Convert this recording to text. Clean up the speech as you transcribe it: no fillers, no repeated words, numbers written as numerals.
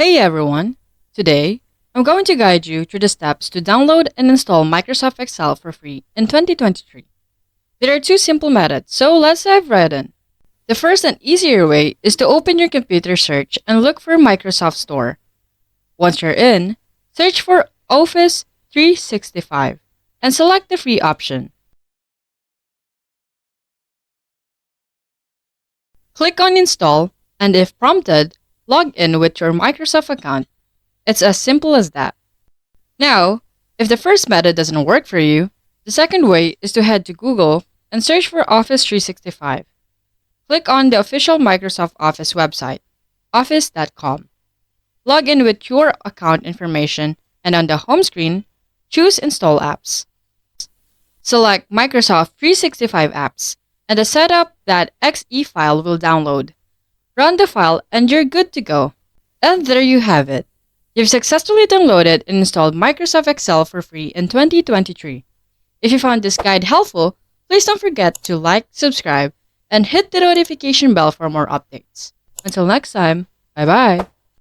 Hey everyone! Today, I'm going to guide you through the steps to download and install Microsoft Excel for free in 2023. There are two simple methods, so let's dive right in. The first and easier way is to open your computer search and look for Microsoft Store. Once you're in, search for Office 365 and select the free option. Click on Install, and if prompted, log in with your Microsoft account. It's as simple as that. Now, if the first method doesn't work for you, the second way is to head to Google and search for Office 365. Click on the official Microsoft Office website, office.com. Log in with your account information, and on the home screen, choose Install Apps. Select Microsoft 365 apps, and the setup.exe file will download. Run the file and you're good to go. And there you have it. You've successfully downloaded and installed Microsoft Excel for free in 2023. If you found this guide helpful, please don't forget to like, subscribe, and hit the notification bell for more updates. Until next time, bye-bye.